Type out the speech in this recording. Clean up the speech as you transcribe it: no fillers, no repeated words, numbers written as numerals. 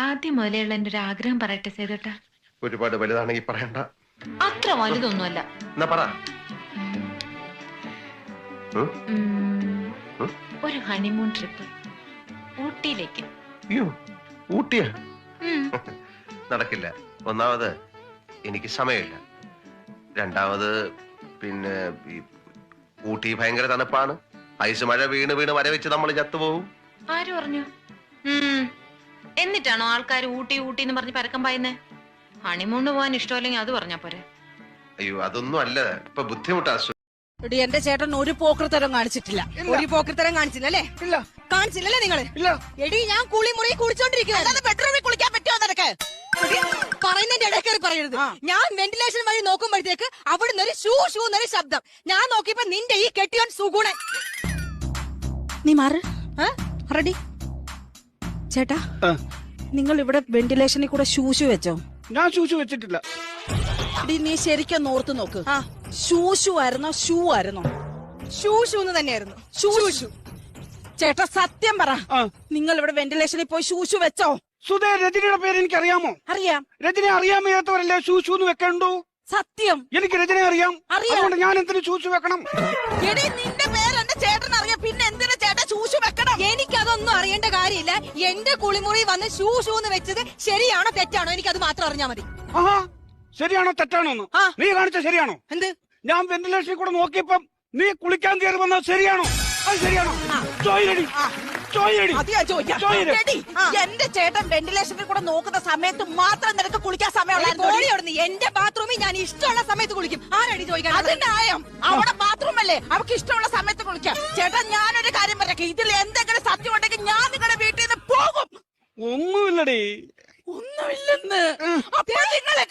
ആദ്യം മുതലുള്ള എന്റെ ഒരു ആഗ്രഹം പറയട്ടെ സേതോട്ടാ. ഒരുപാട് വലുതാണെങ്കിൽ പറയണ്ട. അത്ര വലുതൊന്നുമല്ല. എന്നാ പറ. ഒരു ഹണിമൂൺ ട്രിപ്പ് ഊട്ടിയിലേക്ക്. അയ്യോ, ഊട്ടിയാ? നടക്കില്ല. ഒന്നാമത് എനിക്ക് സമയമില്ല. രണ്ടാമത് പിന്നെ ഊട്ടി ഭയങ്കര തണുപ്പാണ്. ഐസ് മഴ വീണ് വീണ് വരവെച്ച് നമ്മൾ ചത്തുപോകും. ആര് പറഞ്ഞു? എന്നിട്ടാണോ ആൾക്കാർ ഊട്ടി ഊട്ടി എന്ന് പറഞ്ഞ് പരക്കം പായുന്നേ? ഹണിമൂണ് പോകാൻ ഇഷ്ടമല്ലെങ്കിൽ അത് പറഞ്ഞാ പോരെ. അയ്യോ, അതൊന്നും അല്ല. ഇപ്പൊ ബുദ്ധിമുട്ടാ. എടി, എന്റെ ചേട്ടൻ ഒരു പോക്കൃത്തരം കാണിച്ചിട്ടില്ല. ഒരു പോക്കൃത്തരം കാണിച്ചില്ലല്ലേ? ഇല്ല. കാണിച്ചില്ലല്ലേ നിങ്ങള്? ഇല്ല. എടി, ഞാൻ കുളിമുറി കുളിച്ചോണ്ടിരിക്കുന്നത് ബെഡ്റൂമിൽ കുളിക്കാൻ പറ്റുമോ നിനക്ക്? പറയുന്നതിന്റെ ഇടയ്ക്കറി പറയരുത്. ഞാൻ വെന്റിലേഷൻ വഴി നോക്കുമ്പോഴത്തേക്ക് അവിടുന്ന് ഒരു ഷൂ ഷൂ എന്നൊരു ശബ്ദം. ഞാൻ നോക്കിയപ്പോ നിന്റെ ഈ കെട്ടിയോൻ സുഗുണൻ. നീ മാറ്. റെഡി ചേട്ടാ, നിങ്ങൾ ഇവിടെ വെന്റിലേഷനിൽ കൂടെ ഷൂഷു വെച്ചോ? ഞാൻ ഷൂഷു വെച്ചിട്ടില്ല. നീ ശരിക്കും ഓർത്ത് നോക്ക്. ഷൂഷു ആയിരുന്നോ ഷൂ ആയിരുന്നോ? ഷൂഷു തന്നെയായിരുന്നു. ഷൂഷു. ചേട്ടാ സത്യം പറ, നിങ്ങൾ ഇവിടെ വെന്റിലേഷനിൽ പോയി ഷൂഷു വെച്ചോ? സുധേ, രജനിയുടെ പേര് എനിക്ക് അറിയാമോ? അറിയാം. രജനെ അറിയാൻ വയ്യാത്തവരല്ലേ ഷൂഷു എന്ന് വെക്കണ്ടു? സത്യം. എനിക്ക് രജനെ അറിയാം. അതുകൊണ്ട് ഞാൻ എന്തിനു ഷൂഷു വെക്കണം? എടി, നിന്റെ പേര് എന്റെ ചേട്ടൻ അറിയാം, പിന്നെ എന്തിനാ ചേട്ടൻ ഷൂഷു വെക്കണം? എനിക്കതൊന്നും അറിയേണ്ട കാര്യമില്ല. എന്റെ കുളിമുറി വന്ന് ഷൂഷു എന്ന് വെച്ചത് ശരിയാണോ തെറ്റാണോ എനിക്കത് മാത്രം അറിഞ്ഞാ മതി. ആഹാ, ശരിയാണോ തെറ്റാണോ? നീ കാണിച്ച ശരിയാണോ? എന്ത്? ഞാൻ വെന്റിലേഷനിൽ കൂടെ നോക്കിയപ്പം നീ കുളിക്കാൻ കയറി വന്നത് ശരിയാണോ? അത് ശരിയാണോ? എന്റെ ചേട്ടൻ വെന്റിലേഷനിൽ കൂടെ നോക്കുന്ന സമയത്ത് മാത്രം നിനക്ക് കുളിക്കാൻ സമയമുള്ള എന്റെ ബാത്റൂമിൽ ഞാൻ ഇഷ്ടമുള്ള സമയത്ത് കുളിക്കും. ആരടി ചോദിക്കാൻ? അതിന്റെ ആയം അവിടെ ബാത്റൂം അല്ലേ, അവർക്ക് ഇഷ്ടമുള്ള സമയത്ത് കുളിക്കാം. ചേട്ടൻ, ഞാനൊരു കാര്യം പറയാം, ഇതിൽ എന്തെങ്കിലും സത്യം ഉണ്ടെങ്കിൽ ഞാൻ നിങ്ങളുടെ വീട്ടിൽ നിന്ന് പോകും. ഒന്നുമില്ലടേ. ഒന്നുമില്ലെന്ന്. അപ്പൊ നിങ്ങളെ